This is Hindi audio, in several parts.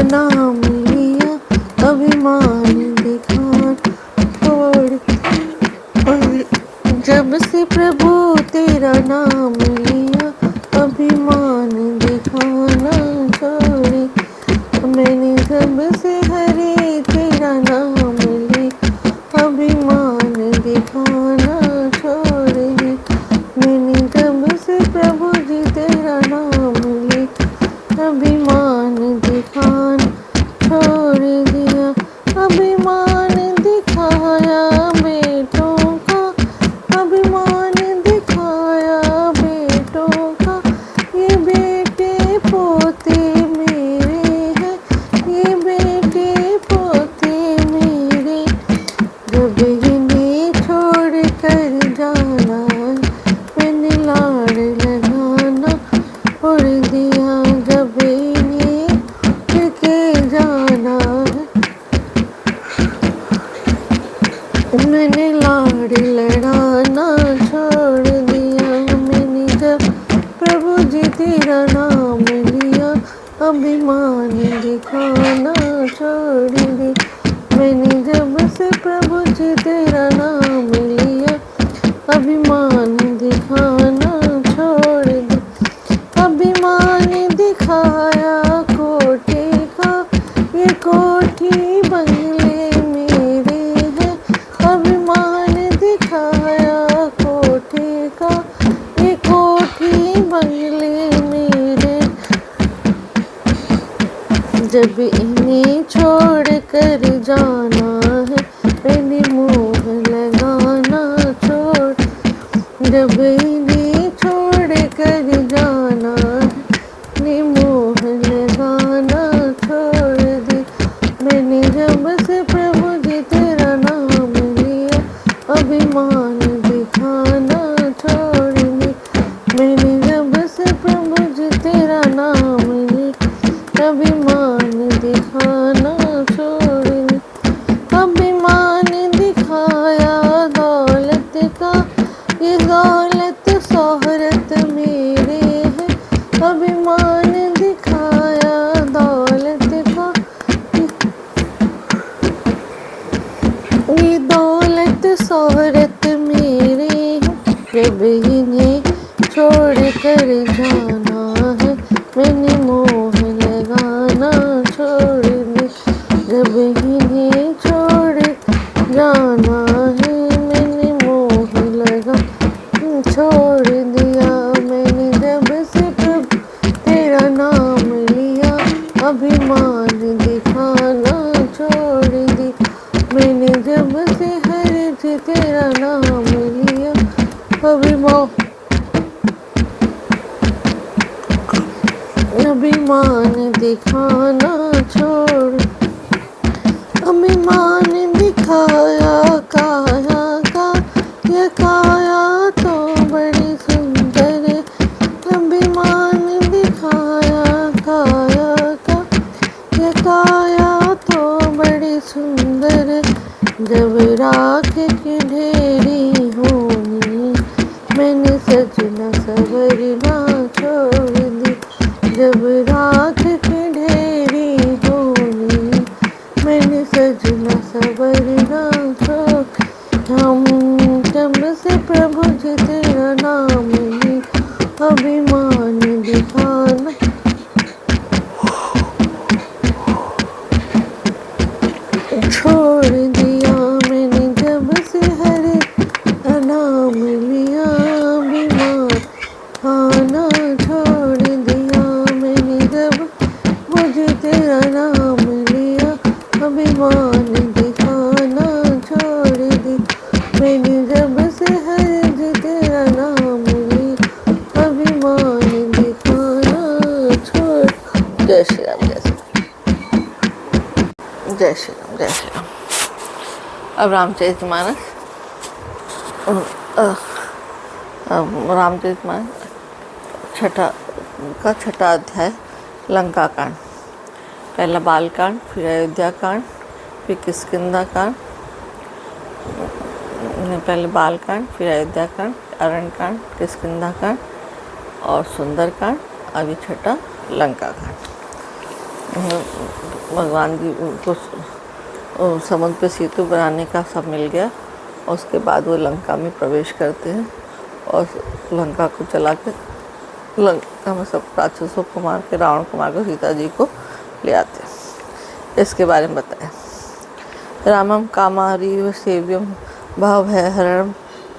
नाम लिया, अभिमान दिखाना छोड़। जब से प्रभु तेरा नाम लिया, अभिमान दिखाना छोड़े। मैंने जब से हरे तेरा नाम लिया, अभिमान दिखाना छोड़ दी। मैंने जब से प्रभु जी तेरा नाम लिया, अभिमान दिखाना छोड़ दिया। अभिमान दिखाया बेटों का, अभिमान दिखाया बेटों का। ये बेटे पोते मेरे हैं, ये बेटे पोते मेरे। जब इन्हें छोड़ कर जाना है, मैंने लाड़ लगाना छोड़ दिया। जब इन्हें लेके जाना है, मैंने लाड़ लड़ाना छोड़ दिया। मैंने जब प्रभु जी तेरा नाम लिया, अभिमान दिखाना छोड़ दी। मैंने जब से प्रभु जी तेरा नाम लिया, अभिमान दिखाना छोड़ दी। अभिमान दिखाया कोठी का, ये कोठी बंगले मेरे हैं। अभिमान दिखाया कोठी का, ये कोठी बंगले मेरे। जब इन्हें छोड़ कर जाना है, मैंने मोह लगाना छोड़। जब इन्हें छोड़ कर जाना है, मैंने मोह लगाना छोड़ दी। मैंने जब से प्रभु जी तेरा नाम लिया, अभिमान दिखाना छोड़ दी। मैंने जब से प्रभु जी तेरा नाम लिया, अभिमान दिखाना छोड़ दी। अभिमान दिखाया दौलत का, ये दौलत शोहरत मेरे है। अभिमान दिखाया दौलत का, ये दौलत शोहरत मेरे है। जब इन्हें छोड़ कर जाना है, मैंने मोह लगाना छोड़ दी। जब इन्हें छोड़ जाना है, मैंने मोह लगा छोड़ दिया। मैंने जब से प्रभु तेरा नाम लिया, अभिमान दिखाना छोड़ दी। मैंने जब से हरे जी तेरा नाम लिया, अभिमान दिखाना छोड़। अभिमान दिखाया काया का, ये काया तो बड़ी सुंदर है। अभिमान दिखाया काया का, ये काया तो बड़ी सुंदर है। जब राख की ढेरी होनी, मैंने सजना सवरना छोड़ दी। जब राख की ढेरी होनी, मैंने सजना सवरना छोड़। हम जब से प्रभु जी तेरा नाम लिया, अभिमान दिखाना छोड़ दिया। मैंने जब से हरे नाम लिया, अभिमान खाना छोड़ दिया। मैंने जब मुझे तेरा नाम लिया, अभिमान दिखाना छोड़ दी। मैंने जब से हरे जी तेरा नाम लिया, अभिमान दिखाना छोड़। जय श्री राम, जय श्री राम, जय श्री राम, जय श्री राम। अब रामचरितमानस, रामचरितमानस छठा अध्याय, लंका कांड। पहला बाल कांड, फिर अयोध्या कांड, फिर किष्किंधा कांड। पहले बाल कांड, फिर अयोध्या कांड, अरण्य कांड, किष्किंधा कांड और सुंदर कांड। अभी छठा लंका कांड। भगवान जी को समुद्र पे सेतु बनाने का सब मिल गया। और उसके बाद वो लंका में प्रवेश करते हैं और लंका को चला के लंका में सब राक्षसों को मार के, रावण को मार कर सीता जी को ले आते हैं। इसके बारे में बताया। रामम कामारीव सेव्यम भवभयहरणं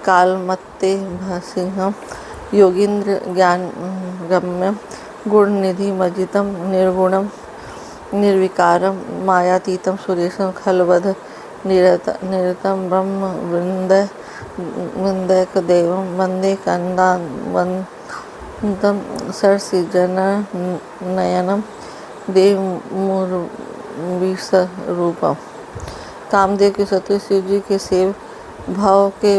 कालमत्ते सिंहम योगींद्र ज्ञान गम्यम गुणनिधि मजितम निर्गुणम निर्विकारम मायातीतम सुरेशम खलवध निरतम ब्रह्म वृंदैक देवम वंदे कंदावंतम सरसिजन नयनम देवमूर्विस्वरूपम। कामदेव के शत्रु शिव जी के सेव भाव के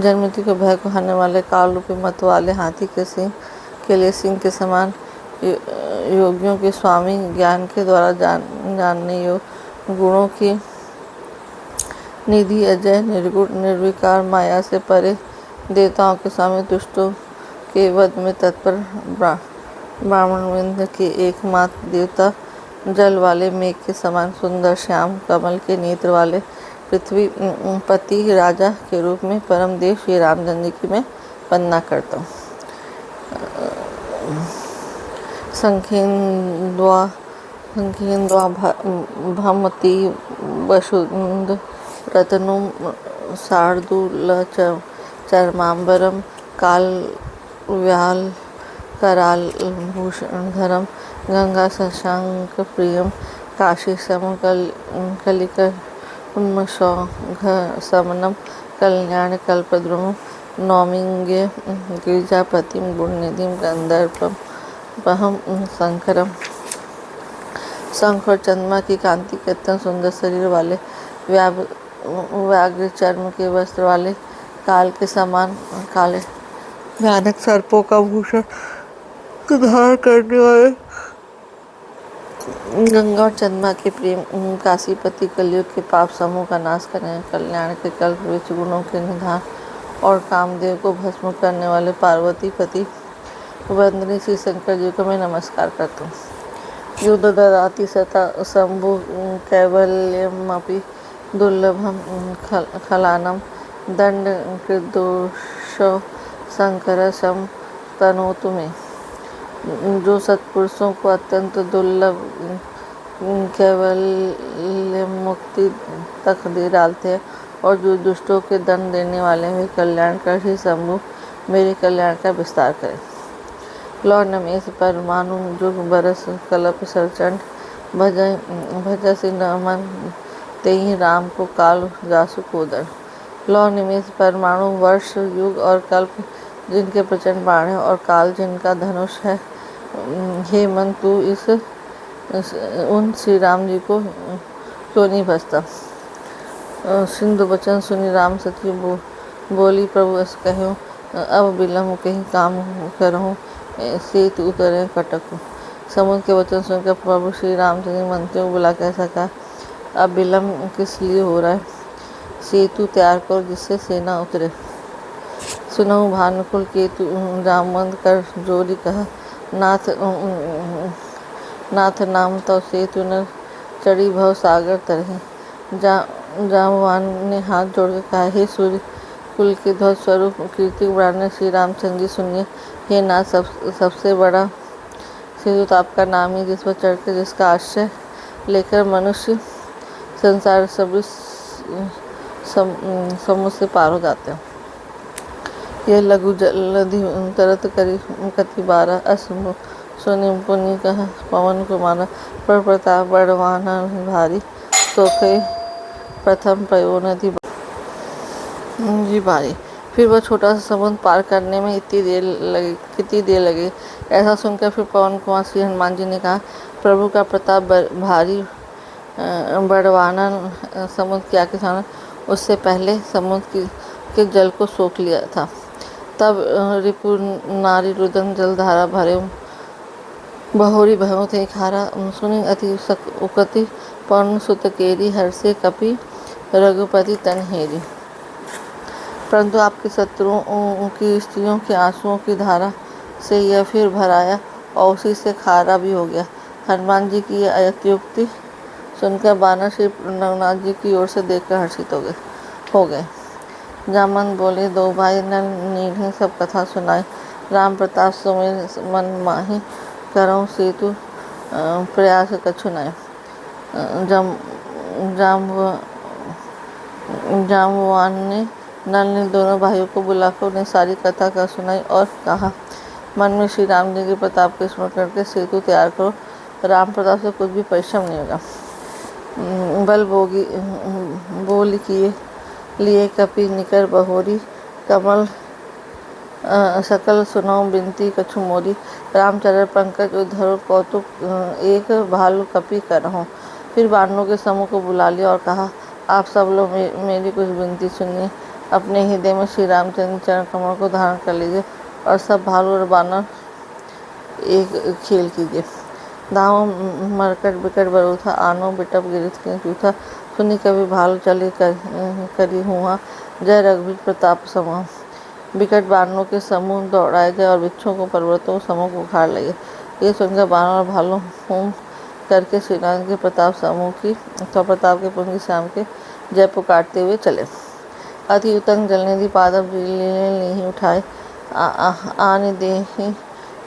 जन्मति को भय को हारने वाले काल रूपी मत वाले हाथी के सिंह के लिए सिंह के समान योगियों के स्वामी, ज्ञान के द्वारा जानने योग्य गुणों की निधि, अजय निर्गुण निर्विकार, माया से परे, देवताओं के स्वामी, दुष्टों के वध में तत्पर ब्राह्मणवृंद के एकमात्र देवता, जल वाले मेघ के समान सुंदर श्याम कमल के नेत्र वाले पृथ्वी पति राजा के रूप में परम देव श्री रामचंद्र जी की मैं वंदना करता हूँ। संखेन्द्वा भमति वसुंध रत्नुम शार्दूल चर्मांबरम काल कराल भूषणधरम गंगा शशांक प्रियम काशी समकलिकर उन्मशौघ समनम कल्याण कल्पद्रुम नौमिंगे गिरिजापतिम गुणनिधिम गंधर्वम शंकरम। शंख और चंद्रमा की कांति के अत्यंत सुंदर शरीर वाले, व्याघ्र चर्म के वस्त्र वाले, काल के समान काले भयानक सर्पों का भूषण धारण करने वाले, गंगा और चंद्रमा के प्रेम काशीपति, कलयुग के पाप समूह का नाश करने, कल्याण के कल्प वृक्ष, गुणों के निधान और कामदेव को भस्म करने वाले पार्वती पति वंदनीय श्री शंकर जी को मैं नमस्कार करता हूँ। युद्ध ददाति सता शंभु कैवल्यमपि दुर्लभम खलानम दंड कृदोषो शंकर शम तनोतु में। जो सत्पुरुषों को अत्यंत दुर्लभ कैवल्य मुक्ति तक दे डालते हैं और जो दुष्टों के दंड देने वाले हुए कल्याणकर श्री शंभु मेरे कल्याण का विस्तार करें। लौ नमेश परमाणु जुग बरस कल्प सरचंड भजसि नमन तेहि राम को काल जासु कोदर। लौ निमेश परमाणु वर्ष युग और कल्प जिनके प्रचंड बाण है और काल जिनका धनुष है, हे मन तू उन श्री राम जी को क्यों नहीं भजता। सिंधु वचन सुनी राम सती बोली प्रभु अस कहो अब विलम्ब कहीं काम करहूँ सेतु उतरे कटक। समुद्र के वचन सुनकर प्रभु श्री रामचंद्र मंत्रियों को बुला कैसा कहा, अब विलम्ब किस लिए हो रहा है, सेतु तैयार करो जिससे सेना उतरे। सुनहु भानुकुल केतु जामवंत कर जोरी कहा, नाथ नाम तो सेतु न चढ़ी भव सागर तरह। जामवान ने हाथ जोड़कर कहा, हे सूर्य कुल के ध्वज स्वरूप कीर्ति बढ़ाने श्री रामचंद्र जी सुनिए। हे नाथ सबसे बड़ा सेतु तो आपका नाम ही, जिस पर चढ़कर जिसका आश्रय लेकर मनुष्य संसार सभी समुद्र से पार हो जाते हैं। यह लघु जलधि तरत करी कति बारा असमु सुनि पुनि कह पवन कुमार पर प्रताप बड़वाना भारी सोखे प्रथम पयो नदी जी भारी। फिर वह छोटा सा समुद्र पार करने में कितनी देर लगी। ऐसा सुनकर फिर पवन कुमार श्री हनुमान जी ने कहा, प्रभु का प्रताप भारी बड़वाना समुद्र क्या के सामने, उससे पहले समुद्र के जल को सोख लिया था। तब रिपु नारी रुदन जलधारा भरे बहोरी भयो थे खारा सुनि अति उकति पवन सुत केरी हर्षे कपि रघुपति तनहेरी। परंतु आपके शत्रुओं की स्त्रियों के आंसुओं की धारा से यह फिर भराया और उसी से खारा भी हो गया। हनुमान जी की यह अत्युक्ति सुनकर बानर श्री रघुनाथ जी की ओर से देखकर हर्षित हो गए। जामवंत बोले, दो भाई नल नील हैं, सब कथा सुनाए। राम प्रताप सुमिर मन माही, करऊँ सेतु प्रयास कछु नय। जम जाम्बवान ने नल ने दोनों भाइयों को बुलाकर उन्हें सारी कथा का सुनाई और कहा, मन में श्री राम जी के प्रताप के स्मरण करके सेतु तैयार करो। राम प्रताप से कुछ भी परिश्रम नहीं होगा। बल बोल किए लिए कपि निकर बहोरी, कमल सकल सुनो बिनती कछु मोरी। रामचंद्र पंकज उद्धरो कौतुक, एक भालू कपि करहूँ। फिर वानरों के समूह को बुला लिया और कहा, आप सब लोग मेरी कुछ विनती सुनिए। अपने हृदय में श्री रामचंद्र चरण कमल को धारण कर लीजिए और सब भालू और बानर एक खेल कीजिए। दाहो मरकट बिकट बरूथा, आनो बिटप गिरथ के जूथा। सुनी कभी भालू चले करी हुआ, जय रघुवीर प्रताप समूह। बिकट बानरों के समूह दौड़ाए गए और वृक्षों को पर्वतों को समूह को उखाड़ लिए। ये सुनकर बानर और भालू होम करके श्री राम के प्रताप समूह की प्रताप के पुंज श्याम के जय पुकारते हुए चले। अति उतंग जलनिधि पादप लीले उठाए, आने देहि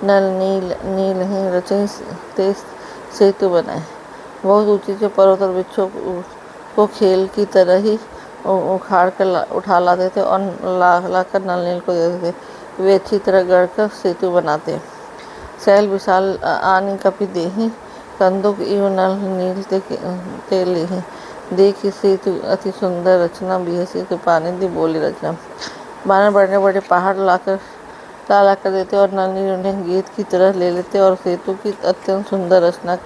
नल नील ही रचई ते सेतु बनाए। बहुत ऊंचे पर्वत और वृक्षों को खेल की तरह ही उखाड़ कर उठा लाते थे और लाकर नल नील को देते थे। वे अच्छी तरह गढ़कर सेतु बनाते। शैल विशाल आनी कपि देहि, कंदुक इव नल नील ते लेहि। देखि सेतु अति सुंदर रचना, बिहसी के पानी दी बोली रचना। बानर बड़े बड़े पहाड़ लाकर देते और नल नील उन्हें गीत की तरह ले लेते और सेतु की अत्यंत सुंदर रचना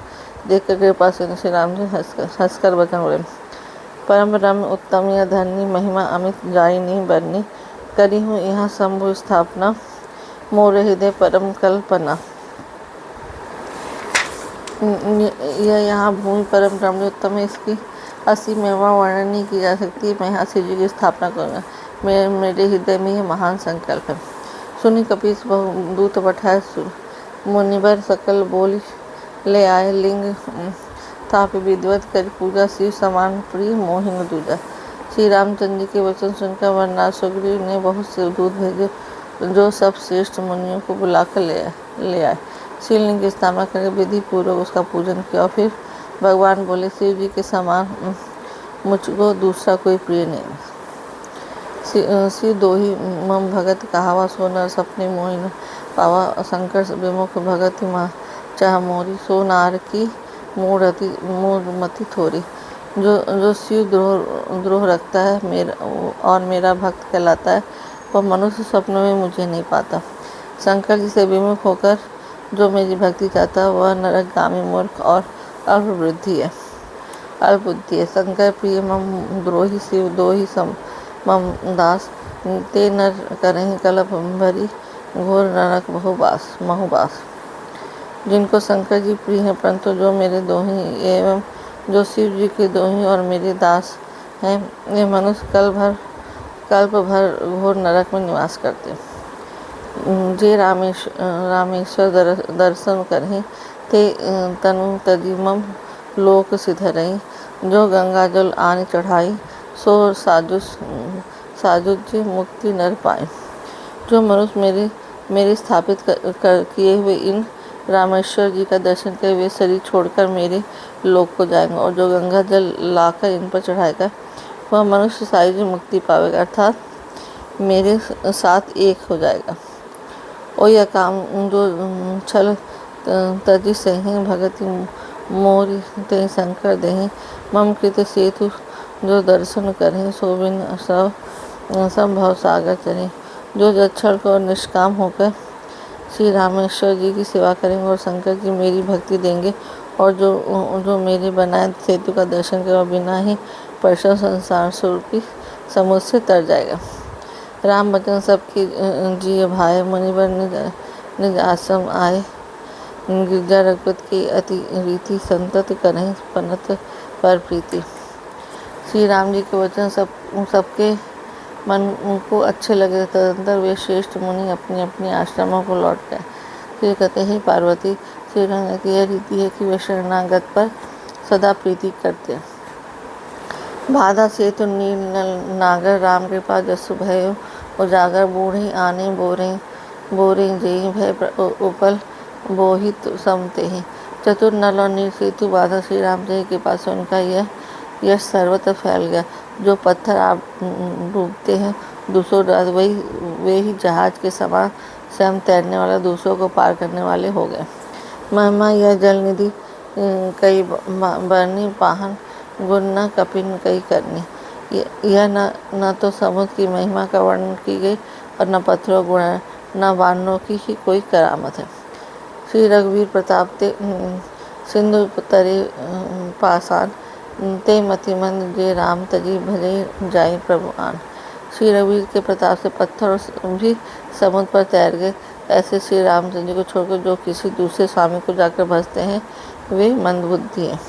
देखकर कृपा से श्री राम जी हंसकर वचन बोले, परम रम्य उत्तम यह धरनी, महिमा अमित जाई नहीं बरनी। करी हूँ यहाँ शंभु स्थापना, मोर हृदय परम कल्पना। यह यहाँ भूमि परम रम्य उत्तम है, इसकी असीम महिमा वर्णन नहीं की जा सकती। मैं यहाँ शिव जी की स्थापना करूँगा। मेरे हृदय में यह महान संकल्प है। सुनी कपीस दूत पठाए, मुनिवर सकल बोली ले आए। लिंग ताप विधिवत कर पूजा, शिव समान प्रिय मोहिन दूजा। श्री रामचंद्र जी के वचन सुनकर वरनाथ सुग्रीव ने बहुत से दूत भेजे, जो सब श्रेष्ठ मुनियों को बुलाकर ले आए। शिवलिंग की स्थापना करके विधि पूर्वक उसका पूजन किया और फिर भगवान बोले, शिव जी के समान मुझको दूसरा कोई प्रिय नहीं। शिव दोही मम भगत कहावा, सो नर सपने मोहिन पावा। शंकर विमुख भगत चाह मोरी, सो नार की मूढ़मति थोरी। जो शिव द्रोह रखता है और मेरा भक्त कहलाता है, वह मनुष्य स्वप्न में मुझे नहीं पाता। शंकर जी से विमुख होकर जो मेरी भक्ति चाहता है, वह नरकगामी मूर्ख और अल्पबुद्धि है। शंकर प्रिय मम द्रोही, शिव दोही मम दास। ते नर करहि कलप भरी, घोर नरक बहुबास। जिनको शंकर जी प्रिय हैं, परंतु जो मेरे दोही एवं जो शिव जी के दोही और मेरे दास हैं, ये मनुष्य कल्प भर घोर नरक में निवास करते। जे रामेश्वर दर्शन करहि, ते तनु तजी मम लोक सिधरहि। जो गंगा जल आन चढ़ाई, सो साजुज मुक्ति नर पाए। जो मनुष्य मेरे स्थापित किए हुए इन रामेश्वर जी का दर्शन करे, वे शरीर छोड़कर मेरे लोक को जाएंगे, और जो गंगा जल लाकर इन पर चढ़ाएगा, वह मनुष्य सारी मुक्ति पावेगा, अर्थात मेरे साथ एक हो जाएगा। और यह काम जो छल तजी सही भगति मोरी, ते शंकर देहि। मम कृत सेतु जो दर्शन करें, सोबिन संभव सागर चढ़े। जो जक्षण को निष्काम होकर श्री रामेश्वर जी की सेवा करेंगे और शंकर जी मेरी भक्ति देंगे, और जो मेरे बनाए सेतु का दर्शन करे, बिना ही परिश्रम संसार स्वरूपी समुद्र से तर जाएगा। राम वचन सबकी जिय भाए, मुनिवर निज आश्रम आए। गिरजा रघुपत की अति रीति, संतत करहि पनत पर प्रीति। श्री राम जी के वचन सबके मन को अच्छे लगे। तदंतर वे श्रेष्ठ मुनि अपनी अपनी आश्रमों को लौट गए। फिर कहते हैं पार्वती, श्री राम की यह रीति है कि वे शरणागत पर सदा प्रीति करते हैं। बाधा से तो नील नागर राम के पास जसु भयो उजागर बूढ़े आने बोरे बोरे जेहि भय उपल बोहित समते हैं। चतुर नल और नील सेतु बाधा श्री राम जी के पास उनका यह यश सर्वत्र फैल गया। जो पत्थर आप डूबते हैं दूसरों रात वही वे ही जहाज के समान स्वयं तैरने वाला दूसरों को पार करने वाले हो गए। महिमा यह जल निधि कई बरनी पाहन गुण न कपिन कई करनी। यह न तो समुद्र की महिमा का वर्णन की गई और न पत्थरों गुण न वानरों की ही कोई करामत है। श्री रघुवीर प्रताप ते सिंधु तरे पासान ते मतिमंद जे राम तजी भजे जाई प्रभु आन। श्री रघुवीर के प्रताप से पत्थर भी समुद्र पर तैर गए। ऐसे श्री रामचंद्र जी को छोड़कर जो किसी दूसरे स्वामी को जाकर भजते हैं वे मंदबुद्धि हैं।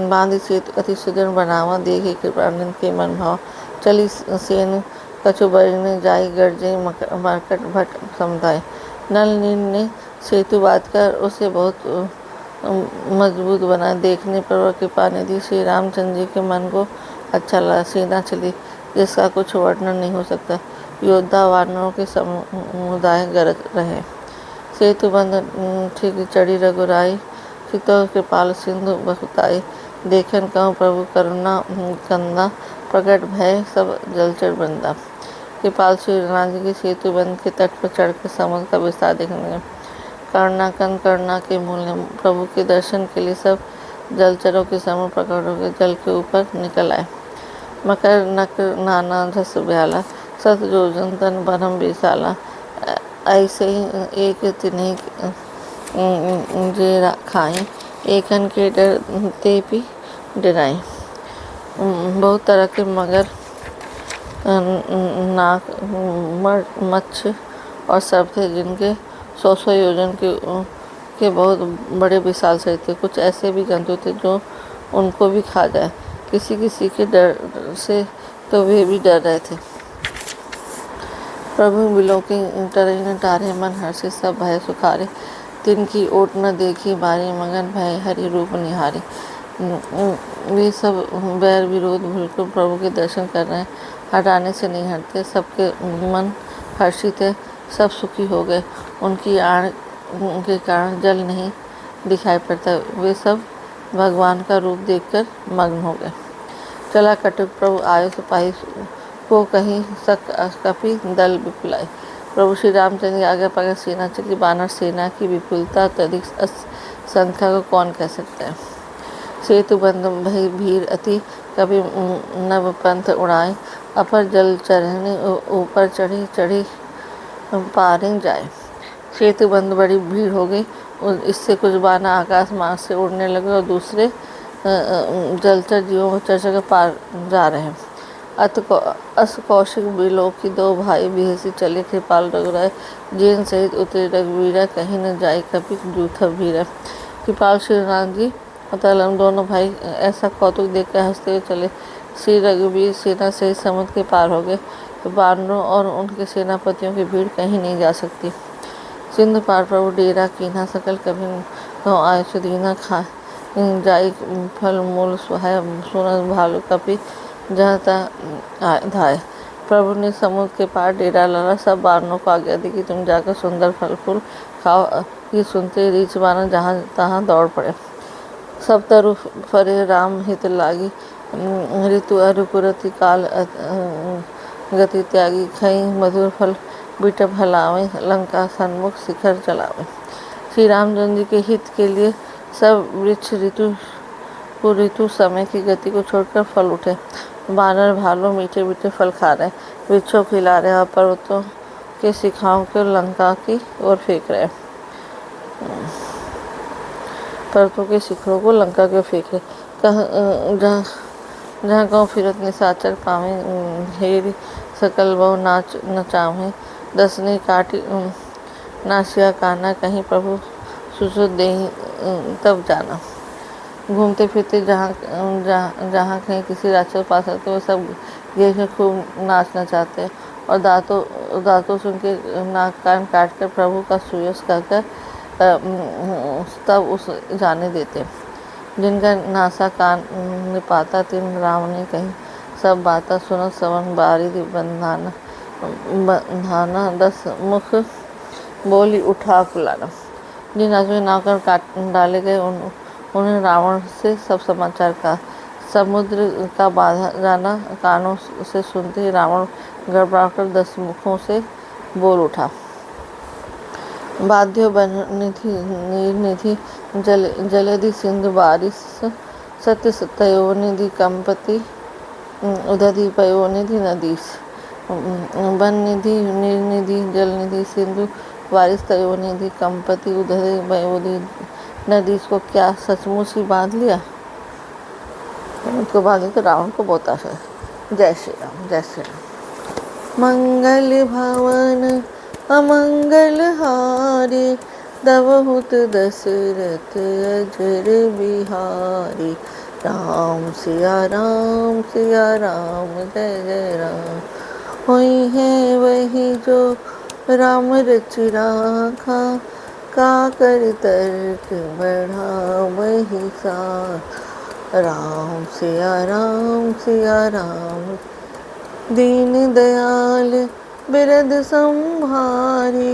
बांधी सेतु अति सुदृढ़ बनावा देखे कृपानंद के मन भाव चली सेन कछु बरने जाई गर्जे मरकट भट समुदाय। नल नील ने सेतु बात कर उसे बहुत मजबूत बना। देखने पर वह कृपा निधि श्री रामचंद्र जी के मन को अच्छा लगा। सेना चली जिसका कुछ वर्णन नहीं हो सकता। योद्धा वानरों के समुदाय गरज रहे। सेतु बंद ठीक चढ़ी रघुराई चित्तौर कृपाल सिंधु बहुताई। देखन कहूँ प्रभु करुणा कंदा प्रकट भय सब जलचर बंदा। कृपाल श्री राम जी के सेतु बंद के तट पर चढ़कर समुद्र का विस्तार देखने लगे। करुणा के मूल ने प्रभु के दर्शन के लिए सब जलचरों के समूह प्रकट होकर जल के ऊपर निकल आए। मकर नक नाना धस ब्याला सत जोजन तन बरम विशाला। ऐसे ही एक तिन्ही जे खाई एकन के डर ते भी डराई। बहुत तरह के मगर नाक मच्छ और सर्प थे जिनके 100 योजन के बहुत बड़े विशाल शरीर थे। कुछ ऐसे भी जंतु थे जो उनको भी खा जाए। किसी किसी के डर से तो वे भी डर रहे थे। प्रभु बिलो के टरे न टारे मन हर्षे सब भय सुखारे। तिनकी ओट न देखी बारी मगन भय हरि रूप निहारे। वे सब बैर विरोध भूलकर प्रभु के दर्शन कर रहे हैं। हटाने से नहीं हटते। सबके मन हर्षित है। सब सुखी हो गए। उनकी आड़ के कारण जल नहीं दिखाई पड़ता। वे सब भगवान का रूप देखकर मग्न हो गए। चला कटुक प्रभु आयो सिपाही को कहीं सक कपि दल विपुलाई। प्रभु श्री रामचंद्र की आगे पकड़ सेना चली। बानर सेना की विपुलता अत्यधिक संख्या को कौन कह सकता है। सेतु बंद भई भीड़ अति कभी नव पंथ उड़ाए। अपर जल चढ़ने ऊपर चढ़ी चढ़ी पारे जाए। सेतु बंद बड़ी भीड़ हो गई। इससे कुछ बानर आकाश मार्ग से उड़ने लगे और दूसरे जलचर जीवों को चढ़ चढ़ पार जा रहे हैं। अस कौशिक बिलो की दो भाई बिहसी चले कृपाल रघुराय। जैन सहित उतरे रघुवीरा कहीं न जाए कभी जूथा भीरा। कृपाल श्री राम जी मतलब दोनों भाई ऐसा कौतुक देखकर हंसते हुए चले। श्री रघुवीर सेना सहित समुद्र के पार हो गए। बानरों और उनके सेनापतियों की भीड़ कहीं नहीं जा सकती। सिंधु पार प्रभु डेरा कीन्हा सकल कभी कहो आय सुदीना खा जाई फल मूल सुहाय सुन भालू कपि जहाँ तहाँ धाय। प्रभु ने समुद्र के पार डेरा डाला। सब बानरों को आज्ञा दी कि तुम जाकर सुंदर फल फूल खाओ। ये सुनते रीछ बानर जहाँ तहाँ दौड़ पड़े। सब तरु फरे राम हित लागी। ऋतु अरुपुरति काल गति त्यागी। खई मधुर फल बिट फलावे लंका सन्मुख शिखर चलावे। श्री रामचंद्र जी के हित के लिए सब वृक्ष ऋतु समय की गति को छोड़कर फल उठे। बानर भालू मीठे मीठे फल खा रहे, वृक्षों को हिला रहे और पर्वतों के शिखाओं को लंका की ओर फेंक रहे। पर्वतों के शिखरों को लंका की ओर फेंक रहे। जहाँ गाँव फिरत निशाचर पावे हेरी सकल बहु नाच नचावे। दसने काटी नासिया काना कहीं प्रभु सुसुद देही तब जाना। घूमते फिरते जहाँ कहीं किसी राक्षस पास आते वो सब घेर में खूब नाचना चाहते हैं और दांतों से उनके नाक कान काट कर प्रभु का सुयश कहकर तब उस जाने देते। जिनका नासा कान निपाता तिन राम ने कही, सब बाता सुनत सवन बारिधि बंधाना 10 मुख बोली उठा कुलाना। जिन आदमी नाव काट डाले गए उन्हें रावण से सब समाचार का समुद्र का बाधा जाना कानों से सुनते ही रावण गड़बड़ाकर 10 मुखों से बोल उठा। बाध्यो निधि नीर निधि जलधि सिंधु बारिश सत्य तयोनिधि कंपति उदधि पयोनिधि नदीस। वन निधि नीर निधि जल निधि सिंधु बारिश तयोनिधि कंपति उदधि पयोनिधि नदीस को क्या सचमुच ही बांध लिया? उनको बांधे तो रावण को बहुत आशा है। जय श्री राम, जय श्री राम। मंगल भवन अमंगल हारे, दबहुत दशरथ अजर बिहारी। राम सिया राम जय जय राम। होई है वही जो राम रच राखा, का कर तर्क बढ़ा वही सा। राम सिया राम दीन दयाल बिरद संहारी।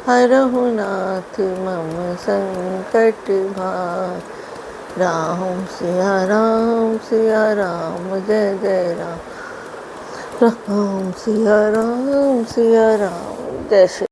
हरहु नाथ मम संकट भार। राम सिया राम जय जय राम। राम सिया राम जय श्री